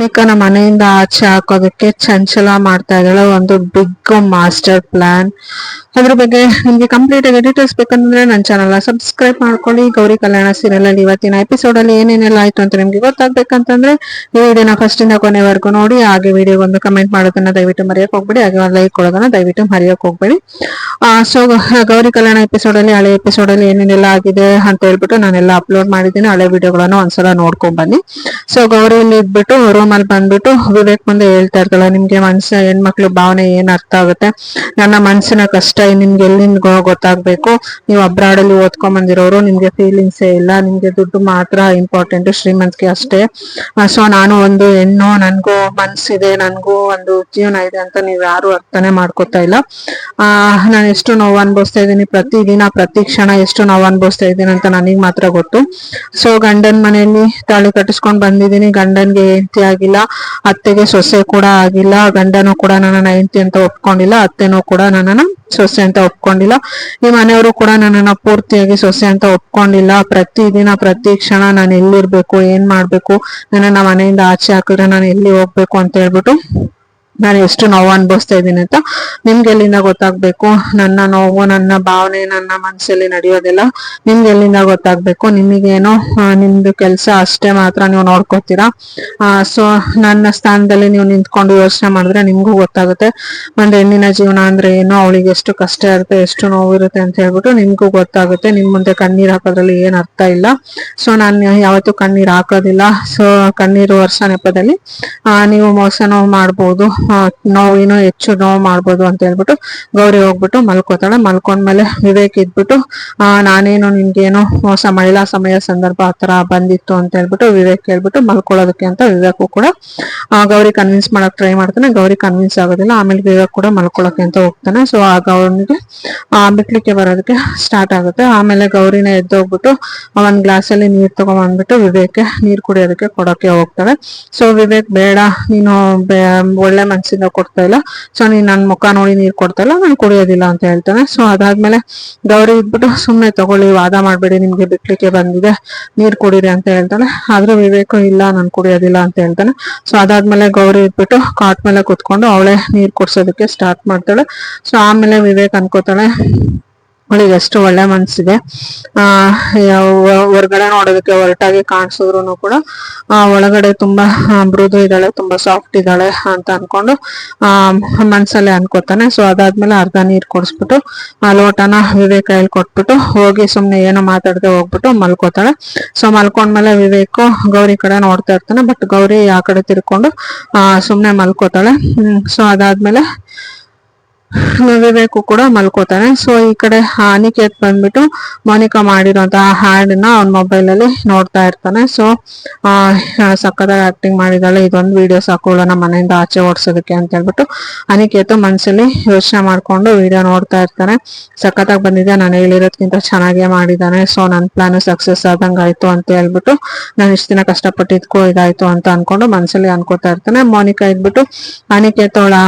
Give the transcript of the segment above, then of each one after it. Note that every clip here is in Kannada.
ಮೋನಿಕಾನ ಮನೆಯಿಂದ ಆಚೆ ಹಾಕೋದಕ್ಕೆ ಚಂಚಲ ಮಾಡ್ತಾ ಇದ್ದಾಳೆ ಒಂದು ಬಿಗ್ ಮಾಸ್ಟರ್ ಪ್ಲಾನ್. ಅದ್ರ ಬಗ್ಗೆ ನಿಮ್ಗೆ ಕಂಪ್ಲೀಟ್ ಆಗಿ ಡೀಟೇಲ್ಸ್ ಬೇಕಂದ್ರೆ ನನ್ನ ಚಾನಲ್ ಸಬ್ಸ್ಕ್ರೈಬ್ ಮಾಡ್ಕೊಳ್ಳಿ. ಗೌರಿ ಕಲ್ಯಾಣ ಸೀರಿಯಲ್ ಅಲ್ಲಿ ಇವತ್ತಿನ ಎಪಿಸೋಡ್ ಅಲ್ಲಿ ಏನೇನೆಲ್ಲ ಆಯ್ತು ಅಂತ ನಿಮ್ಗೆ ಗೊತ್ತಾಗ್ಬೇಕಂತಂದ್ರೆ ಈ ವಿಡಿಯೋನ ಫಸ್ಟ್ ಇಂದ ಕೊನೆವರೆಗೂ ನೋಡಿ. ಹಾಗೆ ವಿಡಿಯೋ ಒಂದು ಕಮೆಂಟ್ ಮಾಡೋದನ್ನ ದಯವಿಟ್ಟು ಮರೆಯಕ್ ಹೋಗ್ಬೇಡಿ, ಹಾಗೆ ಒಂದು ಲೈಕ್ ಕೊಡೋದನ್ನ ದಯವಿಟ್ಟು ಮರೆಯಕ್ ಹೋಗ್ಬೇಡಿ. ಸೊ ಗೌರಿ ಕಲ್ಯಾಣ ಎಪಿಸೋಡ್ ಅಲ್ಲಿ ಹಳೆ ಎಪಿಸೋಡ್ ಅಲ್ಲಿ ಏನೇನೆಲ್ಲ ಆಗಿದೆ ಅಂತ ಹೇಳ್ಬಿಟ್ಟು ನಾನೆಲ್ಲ ಅಪ್ಲೋಡ್ ಮಾಡಿದ್ದೀನಿ. ಹಳೆ ವಿಡಿಯೋಗಳನ್ನು ಒಂದ್ಸಲ ನೋಡ್ಕೊಂಡ್ ಬನ್ನಿ. ಸೊ ಗೌರಿಯಲ್ಲಿ ಇದ್ಬಿಟ್ಟು ರೂಮ್ ಅಲ್ಲಿ ಬಂದ್ಬಿಟ್ಟು ವಿವೇಕ್ ಮುಂದೆ ಹೇಳ್ತಾ ಇರ್ತಾಳೆ, ನಿಮ್ಗೆ ಮನ್ಸ ಹೆಣ್ಮಕ್ಳು ಭಾವನೆ ಏನ್ ಅರ್ಥ ಆಗುತ್ತೆ, ನನ್ನ ಮನ್ಸಿನ ಕಷ್ಟ ನಿಮ್ಗೆ ಎಲ್ಲಿಂದ ಗೊತ್ತಾಗ್ಬೇಕು, ನೀವು ಅಬ್ರಾಡ್ ಅಲ್ಲಿ ಓದ್ಕೊಂಡ್ ಬಂದಿರೋರು, ನಿಮ್ಗೆ ಫೀಲಿಂಗ್ಸೇ ಇಲ್ಲ, ನಿಮ್ಗೆ ದುಡ್ಡು ಮಾತ್ರ ಇಂಪಾರ್ಟೆಂಟ್, ಶ್ರೀಮಂತಿಕೆ ಅಷ್ಟೇ. ಸೊ ನಾನು ಒಂದು ಹೆಣ್ಣು, ನನ್ಗೂ ಮನ್ಸಿದೆ, ನನ್ಗೂ ಒಂದು ಜೀವನ ಇದೆ ಅಂತ ನೀವ್ ಯಾರು ಅರ್ಥನೇ ಮಾಡ್ಕೊತಾ ಇಲ್ಲ. ನಾನು ಎಷ್ಟು ನೋವು ಅನ್ಭವಿಸ್ತಾ ಇದ್ದೀನಿ, ಪ್ರತಿದಿನ ಪ್ರತಿ ಕ್ಷಣ ಎಷ್ಟು ನೋವು ಅನ್ಭವಿಸ್ತಾ ಇದ್ದೀನಿ ಅಂತ ನನಗ್ ಮಾತ್ರ ಗೊತ್ತು. ಸೊ ಗಂಡನ್ ಮನೆಯಲ್ಲಿ ತಾಳಿ ಕಟ್ಟಿಸ್ಕೊಂಡ್ ಬಂದಿದ್ದೀನಿ, ಗಂಡನ್ಗೆ ಹೆಂಡತಿ ಆಗಿಲ್ಲ, ಅತ್ತೆಗೆ ಸೊಸೆ ಕೂಡ ಆಗಿಲ್ಲ, ಗಂಡನು ಕೂಡ ನನ್ನನ್ನ ಹೆಂಡತಿ ಅಂತ ಒಪ್ಕೊಂಡಿಲ್ಲ, ಅತ್ತೆನೂ ಕೂಡ ನನ್ನನ್ನ ಸೊಸೆ ಅಂತ ಒಪ್ಕೊಂಡಿಲ್ಲ, ಈ ಮನೆಯವರು ಕೂಡ ನನ್ನನ್ನ ಪೂರ್ತಿಯಾಗಿ ಸೊಸೆ ಅಂತ ಒಪ್ಕೊಂಡಿಲ್ಲ. ಪ್ರತಿದಿನ ಪ್ರತಿ ಕ್ಷಣ ನಾನು ಎಲ್ಲಿರ್ಬೇಕು, ಏನ್ ಮಾಡ್ಬೇಕು, ನನ್ನನ್ನ ಮನೆಯಿಂದ ಆಚೆ ಹಾಕಿದ್ರೆ ನಾನು ಎಲ್ಲಿ ಹೋಗ್ಬೇಕು ಅಂತ ಹೇಳ್ಬಿಟ್ಟು ನಾನು ಎಷ್ಟು ನೋವು ಅನ್ಭವಿಸ್ತಾ ಇದ್ದೀನಿ ಅಂತ ನಿಮ್ಗೆ ಎಲ್ಲಿಂದ ಗೊತ್ತಾಗ್ಬೇಕು. ನನ್ನ ನೋವು, ನನ್ನ ಭಾವನೆ, ನನ್ನ ಮನಸ್ಸಲ್ಲಿ ನಡೆಯೋದೆಲ್ಲ ನಿಮ್ಗೆ ಎಲ್ಲಿಂದ ಗೊತ್ತಾಗ್ಬೇಕು. ನಿಮಗೇನೋ ನಿಮ್ದು ಕೆಲ್ಸ ಅಷ್ಟೇ ಮಾತ್ರ ನೀವು ನೋಡ್ಕೋತೀರಾ. ಸೊ ನನ್ನ ಸ್ಥಾನದಲ್ಲಿ ನೀವು ನಿಂತ್ಕೊಂಡು ಯೋಚನೆ ಮಾಡಿದ್ರೆ ನಿಮ್ಗೂ ಗೊತ್ತಾಗುತ್ತೆ ಒಂದ್ ಹೆಣ್ಣಿನ ಜೀವನ ಅಂದ್ರೆ ಏನೋ, ಅವಳಿಗೆ ಎಷ್ಟು ಕಷ್ಟ ಇರುತ್ತೆ, ಎಷ್ಟು ನೋವು ಇರುತ್ತೆ ಅಂತ ಹೇಳ್ಬಿಟ್ಟು ನಿಮ್ಗೂ ಗೊತ್ತಾಗುತ್ತೆ. ನಿಮ್ ಮುಂದೆ ಕಣ್ಣೀರ್ ಹಾಕೋದ್ರಲ್ಲಿ ಏನ್ ಅರ್ಥ ಇಲ್ಲ. ಸೊ ನಾನು ಯಾವತ್ತೂ ಕಣ್ಣೀರ್ ಹಾಕೋದಿಲ್ಲ. ಸೊ ಕಣ್ಣೀರು ವರ್ಷ ನೆಪದಲ್ಲಿ ನೀವು ಮೋಸನೋ ಮಾಡ್ಬೋದು, ನೋವಿನೂ ಹೆಚ್ಚು ನೋವು ಮಾಡ್ಬೋದು ಅಂತ ಹೇಳ್ಬಿಟ್ಟು ಗೌರಿ ಹೋಗ್ಬಿಟ್ಟು ಮಲ್ಕೋತಾಳೆ. ಮಲ್ಕೊಂಡ್ಮೇಲೆ ವಿವೇಕ್ ಇದ್ಬಿಟ್ಟು ನಾನೇನು ನಿನ್ಗೇನು ಮೋಸ ಮಹಿಳಾ ಸಮಯ ಸಂದರ್ಭ ಆತರ ಬಂದಿತ್ತು ಅಂತ ಹೇಳ್ಬಿಟ್ಟು ವಿವೇಕ್ ಹೇಳ್ಬಿಟ್ಟು ಮಲ್ಕೊಳ್ಳೋದಕ್ಕೆ ಅಂತ ವಿವೇಕು ಕೂಡ ಗೌರಿ ಕನ್ವಿನ್ಸ್ ಮಾಡಕ್ ಟ್ರೈ ಮಾಡ್ತಾನೆ. ಗೌರಿ ಕನ್ವಿನ್ಸ್ ಆಗೋದಿಲ್ಲ. ಆಮೇಲೆ ವಿವೇಕ್ ಕೂಡ ಮಲ್ಕೊಳ್ಳೋಕೆ ಅಂತ ಹೋಗ್ತಾನೆ. ಸೊ ಆಗ ಅವನಿಗೆ ಬಿಟ್ಲಿಕ್ಕೆ ಬರೋದಕ್ಕೆ ಸ್ಟಾರ್ಟ್ ಆಗುತ್ತೆ. ಆಮೇಲೆ ಗೌರಿನ ಎದ್ದೋಗ್ಬಿಟ್ಟು ಒಂದ್ ಗ್ಲಾಸ್ ಅಲ್ಲಿ ನೀರ್ ತಗೊಂಡ್ಬಂದ್ಬಿಟ್ಟು ವಿವೇಕ್ ನೀರ್ ಕುಡಿಯೋದಕ್ಕೆ ಕೊಡೋಕೆ ಹೋಗ್ತಾಳೆ. ಸೊ ವಿವೇಕ್ ಬೇಡ, ನೀನು ಒಳ್ಳೆ ಮನ್ಸಿಂದ ಕೊಡ್ತಾ ಇಲ್ಲ, ಸೊ ನೀನ್ ನನ್ ಮುಖ ನೋಡಿ ನೀರ್ ಕೊಡ್ತಾ ಇಲ್ಲ, ನಾನು ಕುಡಿಯೋದಿಲ್ಲ ಅಂತ ಹೇಳ್ತಾನೆ. ಸೊ ಅದಾದ್ಮೇಲೆ ಗೌರಿ ಇದ್ಬಿಟ್ಟು ಸುಮ್ನೆ ತಗೊಳ್ಳಿ, ವಾದ ಮಾಡ್ಬೇಡಿ, ನಿಮ್ಗೆ ಬಿಟ್ಲಿಕ್ಕೆ ಬಂದಿದೆ, ನೀರ್ ಕುಡೀರಿ ಅಂತ ಹೇಳ್ತಾನೆ. ಆದ್ರೆ ವಿವೇಕ್ ಇಲ್ಲ, ನಾನು ಕುಡಿಯೋದಿಲ್ಲ ಅಂತ ಹೇಳ್ತಾನೆ. ಸೊ ಅದಾದ್ಮೇಲೆ ಗೌರಿ ಇದ್ಬಿಟ್ಟು ಕಾಟ್ ಮೇಲೆ ಕುತ್ಕೊಂಡು ಅವಳೇ ನೀರ್ ಕುಡ್ಸೋದಕ್ಕೆ ಸ್ಟಾರ್ಟ್ ಮಾಡ್ತಾಳೆ. ಸೊ ಆಮೇಲೆ ವಿವೇಕ್ ಅನ್ಕೋತಾಳೆ, ಅವಳಿಗೆ ಎಷ್ಟು ಒಳ್ಳೆ ಮನ್ಸಿದೆ, ಹೊರಗಡೆ ನೋಡೋದಕ್ಕೆ ಹೊರಟಾಗಿ ಕಾಣಿಸಿದ್ರು ಕೂಡ ಒಳಗಡೆ ತುಂಬಾ ಮೃದು ಇದ್ದಾಳೆ, ತುಂಬಾ ಸಾಫ್ಟ್ ಇದ್ದಾಳೆ ಅಂತ ಅನ್ಕೊಂಡು ಮನ್ಸಲ್ಲೇ ಅನ್ಕೋತಾನೆ. ಸೊ ಅದಾದ್ಮೇಲೆ ಅರ್ಧ ನೀರ್ ಕೊಡಿಸ್ಬಿಟ್ಟು ಲೋಟನ ವಿವೇಕ್ ಕೈಯಲ್ಲಿ ಕೊಟ್ಬಿಟ್ಟು ಹೋಗಿ ಸುಮ್ನೆ ಏನೋ ಮಾತಾಡದೆ ಹೋಗ್ಬಿಟ್ಟು ಮಲ್ಕೋತಾಳೆ. ಸೊ ಮಲ್ಕೊಂಡ್ಮೇಲೆ ವಿವೇಕ್ ಗೌರಿ ಕಡೆ ನೋಡ್ತಾ ಇರ್ತಾನೆ, ಬಟ್ ಗೌರಿ ಆ ಕಡೆ ತಿರ್ಕೊಂಡು ಸುಮ್ನೆ ಮಲ್ಕೋತಾಳೆ. ಸೊ ಅದಾದ್ಮೇಲೆ ವಿವೇಕು ಕೂಡ ಮಲ್ಕೋತಾನೆ. ಸೊ ಈ ಕಡೆ ಅನಿಕೇತ್ ಬಂದ್ಬಿಟ್ಟು ಮೋನಿಕಾ ಮಾಡಿರೋಂತಹ ಹಾಡನ್ನ ಅವ್ನ ಮೊಬೈಲ್ ಅಲ್ಲಿ ನೋಡ್ತಾ ಇರ್ತಾನೆ. ಸೊ ಸಕ್ಕತ್ತಾಗಿ ಆಕ್ಟಿಂಗ್ ಮಾಡಿದಾಳೆ, ಇದೊಂದು ವಿಡಿಯೋ ಸಾಕು ನಮ್ಮ ಮನೆಯಿಂದ ಆಚೆ ಓಡಿಸೋದಕ್ಕೆ ಅಂತ ಹೇಳ್ಬಿಟ್ಟು ಅನಿಕೇತ್ ಮನ್ಸಲ್ಲಿ ಯೋಚನೆ ಮಾಡ್ಕೊಂಡು ವಿಡಿಯೋ ನೋಡ್ತಾ ಇರ್ತಾನೆ. ಸಕ್ಕತ್ತಾಗಿ ಬಂದಿದೆ, ನಾನು ಹೇಳಿರೋದ್ಕಿಂತ ಚೆನ್ನಾಗೇ ಮಾಡಿದ್ದಾನೆ, ಸೊ ನನ್ನ ಪ್ಲಾನ್ ಸಕ್ಸಸ್ ಆದಂಗ ಆಯ್ತು ಅಂತ ಹೇಳ್ಬಿಟ್ಟು ನಾನು ಇಷ್ಟ ದಿನ ಕಷ್ಟಪಟ್ಟಿದ್ಕೋ ಇದಾಯ್ತು ಅಂತ ಅನ್ಕೊಂಡು ಮನ್ಸಲ್ಲಿ ಅನ್ಕೋತಾ ಇರ್ತಾನೆ. ಮೋನಿಕಾ ಇದ್ಬಿಟ್ಟು ಅನಿಕೇತ್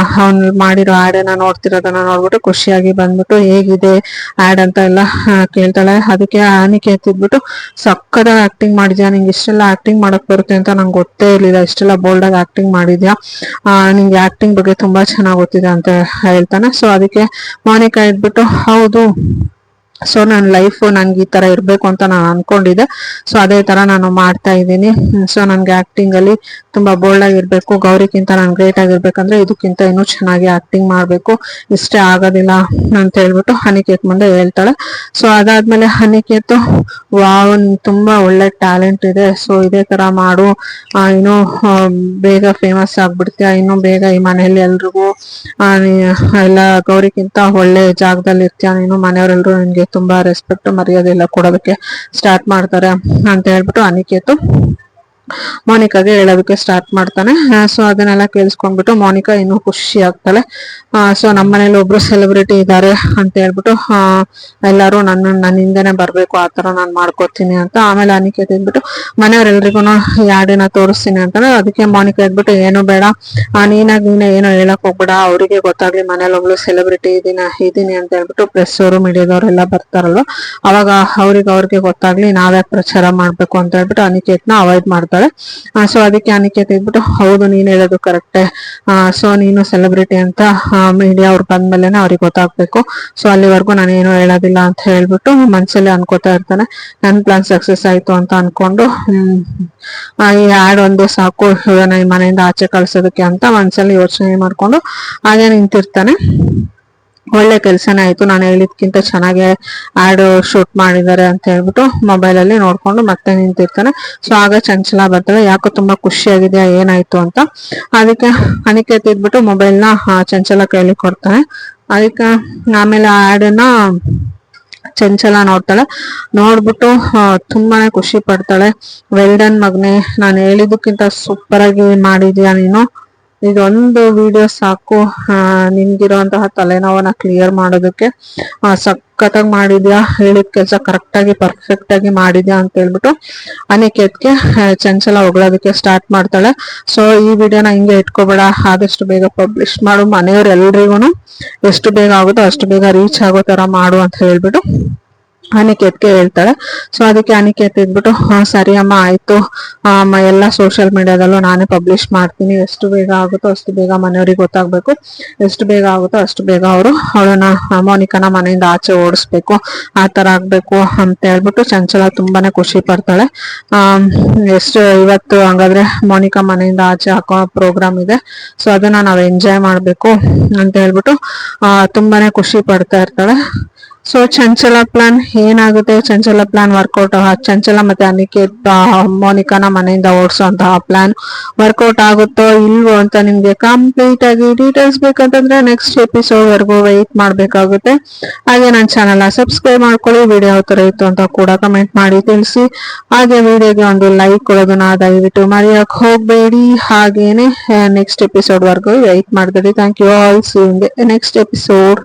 ಅವ್ನ್ ಮಾಡಿರೋ ಹಾಡನ್ನ ನೋಡ್ತಿರೋದನ್ನ ನೋಡ್ಬಿಟ್ಟು ಖುಷಿಯಾಗಿ ಬಂದ್ಬಿಟ್ಟು ಹೇಗಿದೆ ಆಡ್ ಅಂತ ಎಲ್ಲ ಕೇಳ್ತಾಳೆ. ಅದಕ್ಕೆ ಅನಿಕೇತ್ ಇದ್ಬಿಟ್ಟು ಸಕ್ಕತ್ತಾಗಿ ಆಕ್ಟಿಂಗ್ ಮಾಡಿದ್ಯಾ, ನಿಂಗೆ ಇಷ್ಟೆಲ್ಲ ಆಕ್ಟಿಂಗ್ ಮಾಡಕ್ ಬರುತ್ತೆ ಅಂತ ನಂಗೆ ಗೊತ್ತೇ ಇರ್ಲಿಲ್ಲ, ಇಷ್ಟೆಲ್ಲ ಬೋಲ್ಡ್ ಆಗಿ ಆಕ್ಟಿಂಗ್ ಮಾಡಿದ್ಯಾ, ನಿಂಗೆ ಆಕ್ಟಿಂಗ್ ಬಗ್ಗೆ ತುಂಬಾ ಚೆನ್ನಾಗಿ ಗೊತ್ತಿದೆ ಅಂತ ಹೇಳ್ತಾನೆ. ಸೊ ಅದಕ್ಕೆ ಮೋನಿಕಾ ಇದ್ಬಿಟ್ಟು ಹೌದು, ಸೊ ನನ್ನ ಲೈಫ್ ನನ್ಗೆ ಈ ತರ ಇರ್ಬೇಕು ಅಂತ ನಾನು ಅನ್ಕೊಂಡಿದ್ದೆ, ಸೊ ಅದೇ ತರ ನಾನು ಮಾಡ್ತಾ ಇದ್ದೀನಿ. ಸೊ ನನ್ಗೆ ಆಕ್ಟಿಂಗ್ ಅಲ್ಲಿ ತುಂಬಾ ಬೋಲ್ಡ್ ಆಗಿರ್ಬೇಕು, ಗೌರಿಗಿಂತ ನಾನು ಗ್ರೇಟ್ ಆಗಿರ್ಬೇಕಂದ್ರೆ ಇದಕ್ಕಿಂತ ಇನ್ನೂ ಚೆನ್ನಾಗಿ ಆಕ್ಟಿಂಗ್ ಮಾಡ್ಬೇಕು, ಇಷ್ಟೇ ಆಗೋದಿಲ್ಲ ಅಂತ ಹೇಳ್ಬಿಟ್ಟು ಅನಿಕೇತ್ ಮುಂದೆ ಹೇಳ್ತಾಳೆ. ಸೊ ಅದಾದ್ಮೇಲೆ ಅನಿಕೇತ್ ವಾವ್, ತುಂಬಾ ಒಳ್ಳೆ ಟ್ಯಾಲೆಂಟ್ ಇದೆ, ಸೊ ಇದೇ ತರ ಮಾಡು, ಇನ್ನು ಬೇಗ ಫೇಮಸ್ ಆಗ್ಬಿಡ್ತೀಯ, ಇನ್ನು ಬೇಗ ಈ ಮನೆಯಲ್ಲಿ ಎಲ್ರಿಗೂ ಎಲ್ಲ ಗೌರಿಗಿಂತ ಒಳ್ಳೆ ಜಾಗದಲ್ಲಿ ಇರ್ತೀಯ ನೀನು, ಮನೆಯವರೆಲ್ಲರೂ ನಿನ್ಗೆ ತುಂಬಾ ರೆಸ್ಪೆಕ್ಟ್ ಮರ್ಯಾದೆ ಎಲ್ಲ ಕೊಡೋದಕ್ಕೆ ಸ್ಟಾರ್ಟ್ ಮಾಡ್ತಾರೆ ಅಂತ ಹೇಳ್ಬಿಟ್ಟು ಅನಿಕೇತ್ ಮೋನಿಕಾಗೆ ಹೇಳೋದಕ್ಕೆ ಸ್ಟಾರ್ಟ್ ಮಾಡ್ತಾನೆ. ಸೊ ಅದನ್ನೆಲ್ಲ ಕೇಳಿಸ್ಕೊಂಡ್ಬಿಟ್ಟು ಮೋನಿಕಾ ಇನ್ನೂ ಖುಷಿ ಆಗ್ತಾಳೆ. ಸೊ ನಮ್ಮ ಮನೇಲಿ ಒಬ್ರು ಸೆಲೆಬ್ರಿಟಿ ಇದ್ದಾರೆ ಅಂತ ಹೇಳ್ಬಿಟ್ಟು ಎಲ್ಲರೂ ನನ್ನಿಂದನೇ ಬರ್ಬೇಕು ಆ ತರ ನಾನು ಮಾಡ್ಕೋತೀನಿ ಅಂತ. ಆಮೇಲೆ ಅನಿಕೇತ್ ಇದ್ಬಿಟ್ಟು ಮನೆಯವ್ರೆಲ್ರಿಗೂ ಯಾಡೇನ ತೋರಿಸ್ತೀನಿ ಅಂತಾನೆ. ಅದಕ್ಕೆ ಮೋನಿಕಾ ಇದ್ಬಿಟ್ಟು ಏನು ಬೇಡ, ನೀನೇ ಏನೋ ಹೇಳಕ್ ಹೋಗ್ಬೇಡ, ಅವರಿಗೆ ಗೊತ್ತಾಗ್ಲಿ ಮನೇಲಿ ಒಬ್ಳು ಸೆಲೆಬ್ರಿಟಿ ಇದೀನಿ ಅಂತ ಹೇಳ್ಬಿಟ್ಟು ಪ್ರೆಸ್ ಅವರು ಮೀಡಿಯಾದವರೆಲ್ಲ ಬರ್ತಾರಲ್ವ, ಅವಾಗ ಅವ್ರಿಗೆ ಗೊತ್ತಾಗ್ಲಿ ನಾವ್ಯಾಕೆ ಪ್ರಚಾರ ಮಾಡ್ಬೇಕು ಅಂತ ಹೇಳ್ಬಿಟ್ಟು ಅನಿಕೇತ್ನ ಅವಾಯ್ಡ್ ಮಾಡ್ತಾ ಮಾಡ್ತಾಳೆ. ಸೊ ಅದಕ್ಕೆ ಅನಿಕೇತ್ ಇದ್ಬಿಟ್ಟು ಹೌದು ನೀನ್ ಹೇಳೋದು ಕರೆಕ್ಟೇ, ಸೊ ನೀನು ಸೆಲೆಬ್ರಿಟಿ ಅಂತ ಮೀಡಿಯಾ ಅವ್ರು ಬಂದ್ಮೇಲೆ ಅವ್ರಿಗೆ ಗೊತ್ತಾಗ್ಬೇಕು, ಸೊ ಅಲ್ಲಿವರೆಗೂ ನಾನು ಏನು ಹೇಳೋದಿಲ್ಲ ಅಂತ ಹೇಳ್ಬಿಟ್ಟು ಮನ್ಸಲ್ಲಿ ಅನ್ಕೋತಾ ಇರ್ತಾನೆ. ನನ್ ಪ್ಲಾನ್ ಸಕ್ಸಸ್ ಆಯ್ತು ಅಂತ ಅನ್ಕೊಂಡು ಈ ಆಡ್ ಒಂದೇ ಸಾಕು ಇವನ ಈ ಮನೆಯಿಂದ ಆಚೆ ಕಳ್ಸೋದಕ್ಕೆ ಅಂತ ಮನ್ಸಲ್ಲಿ ಯೋಚನೆ ಮಾಡ್ಕೊಂಡು ಹಾಗೆ ನಿಂತಿರ್ತಾನೆ. ಒಳ್ಳೆ ಕೆಲ್ಸನೇ ಆಯ್ತು, ನಾನು ಹೇಳಿದ್ಕಿಂತ ಚೆನ್ನಾಗಿ ಆಡ್ ಶೂಟ್ ಮಾಡಿದ್ದಾರೆ ಅಂತ ಹೇಳ್ಬಿಟ್ಟು ಮೊಬೈಲ್ ಅಲ್ಲಿ ನೋಡ್ಕೊಂಡು ಮತ್ತೆ ನಿಂತಿರ್ತಾನೆ. ಸೊ ಆಗ ಚಂಚಲ ಬರ್ತಾಳೆ, ಯಾಕೋ ತುಂಬಾ ಖುಷಿಯಾಗಿದೆಯಾ ಏನಾಯ್ತು ಅಂತ. ಅದಕ್ಕೆ ಅನಿಕೇತ್ ಇದ್ಬಿಟ್ಟು ಮೊಬೈಲ್ನ ಚಂಚಲ ಕೈಲಿ ಕೊಡ್ತಾನೆ. ಅದಕ್ಕೆ ಆಮೇಲೆ ಆಡನ್ನ ಚಂಚಲ ನೋಡ್ತಾಳೆ. ನೋಡ್ಬಿಟ್ಟು ತುಂಬಾನೇ ಖುಷಿ ಪಡ್ತಾಳೆ. ವೆಲ್ ಡನ್ ಮಗ್ನೆ, ನಾನು ಹೇಳಿದಕ್ಕಿಂತ ಸೂಪರ್ ಆಗಿ ಮಾಡಿದ್ಯಾ ನೀನು, ಇದೊಂದು ವಿಡಿಯೋ ಸಾಕು ನಿನ್ಗಿರುವಂತಹ ತಲೆನೋವನ್ನ ಕ್ಲಿಯರ್ ಮಾಡೋದಕ್ಕೆ. ಸಖತ್ತಾಗಿ ಮಾಡಿದ್ಯಾ, ಹೇಳಿದ ಕೆಲಸ ಕರೆಕ್ಟ್ ಆಗಿ ಪರ್ಫೆಕ್ಟ್ ಆಗಿ ಮಾಡಿದ್ಯಾ ಅಂತ ಹೇಳ್ಬಿಟ್ಟು ಅನಿಕೇತ್ಗೆ ಚಂಚಲ ಹೊಗಳೋದಕ್ಕೆ ಸ್ಟಾರ್ಟ್ ಮಾಡ್ತಾಳೆ. ಸೊ ಈ ವಿಡಿಯೋನ ಹಿಂಗೆ ಇಟ್ಕೋಬೇಡ, ಆದಷ್ಟು ಬೇಗ ಪಬ್ಲಿಷ್ ಮಾಡು, ಮನೆಯವ್ರೆಲ್ರಿಗೂ ಎಷ್ಟು ಬೇಗ ಆಗುತ್ತೋ ಅಷ್ಟು ಬೇಗ ರೀಚ್ ಆಗೋ ತರ ಮಾಡು ಅಂತ ಹೇಳ್ಬಿಟ್ಟು ಅನಿಕೇತ್ಗೆ ಹೇಳ್ತಾಳೆ. ಸೊ ಅದಕ್ಕೆ ಅನಿಕೇತ್ ಇದ್ಬಿಟ್ಟು ಸರಿ ಅಮ್ಮ ಆಯ್ತು, ಎಲ್ಲ ಸೋಷಿಯಲ್ ಮೀಡಿಯಾದಲ್ಲೂ ನಾನೇ ಪಬ್ಲಿಷ್ ಮಾಡ್ತೀನಿ, ಎಷ್ಟು ಬೇಗ ಆಗುತ್ತೋ ಅಷ್ಟು ಬೇಗ ಮನೆಯವ್ರಿಗೆ ಗೊತ್ತಾಗ್ಬೇಕು, ಎಷ್ಟು ಬೇಗ ಆಗುತ್ತೋ ಅಷ್ಟು ಬೇಗ ಅವಳನ್ನ ಮೋನಿಕಾನ ಮನೆಯಿಂದ ಆಚೆ ಓಡಿಸ್ಬೇಕು, ಆ ತರ ಆಗ್ಬೇಕು ಅಂತ ಹೇಳ್ಬಿಟ್ಟು ಚಂಚಲ ತುಂಬಾನೇ ಖುಷಿ ಪಡ್ತಾಳೆ. ಎಷ್ಟು ಇವತ್ತು ಹಂಗಾದ್ರೆ ಮೋನಿಕಾ ಮನೆಯಿಂದ ಆಚೆ ಹಾಕೋ ಪ್ರೋಗ್ರಾಮ್ ಇದೆ, ಸೊ ಅದನ್ನ ನಾವ್ ಎಂಜಾಯ್ ಮಾಡ್ಬೇಕು ಅಂತ ಹೇಳ್ಬಿಟ್ಟು ತುಂಬಾನೇ ಖುಷಿ ಪಡ್ತಾ ಇರ್ತಾಳೆ. ಸೊ ಚಂಚಲ ಪ್ಲಾನ್ ಏನಾಗುತ್ತೆ, ಚಂಚಲ ಪ್ಲಾನ್ ವರ್ಕೌಟ್, ಚಂಚಲ ಮತ್ತೆ ಅನಿಕೇತ್ ಮೋನಿಕಾನ ಮನೆಯಿಂದ ಓಡಿಸುವಂತಹ ಪ್ಲಾನ್ ವರ್ಕೌಟ್ ಆಗುತ್ತೋ ಇಲ್ವೋ ಅಂತ ನಿಮ್ಗೆ ಕಂಪ್ಲೀಟ್ ಆಗಿ ಡೀಟೇಲ್ಸ್ ಬೇಕಂತಂದ್ರೆ ನೆಕ್ಸ್ಟ್ ಎಪಿಸೋಡ್ ವರ್ಗೂ ವೆಯ್ಟ್ ಮಾಡ್ಬೇಕಾಗುತ್ತೆ. ಹಾಗೆ ನನ್ನ ಚಾನಲ್ ಸಬ್ಸ್ಕ್ರೈಬ್ ಮಾಡ್ಕೊಳ್ಳಿ, ವಿಡಿಯೋ ಯಾವ ತರ ಇತ್ತು ಅಂತ ಕೂಡ ಕಮೆಂಟ್ ಮಾಡಿ ತಿಳಿಸಿ. ಹಾಗೆ ವಿಡಿಯೋಗೆ ಒಂದು ಲೈಕ್ ಕೊಡೋದನ್ನ ದಯವಿಟ್ಟು ಮರೆಯಕ್ ಹೋಗ್ಬೇಡಿ. ಹಾಗೇನೆ ನೆಕ್ಸ್ಟ್ ಎಪಿಸೋಡ್ ವರ್ಗೂ ವೆಯ್ಟ್ ಮಾಡ್ಬೇಡಿ. Thank you all, see you in the next episode.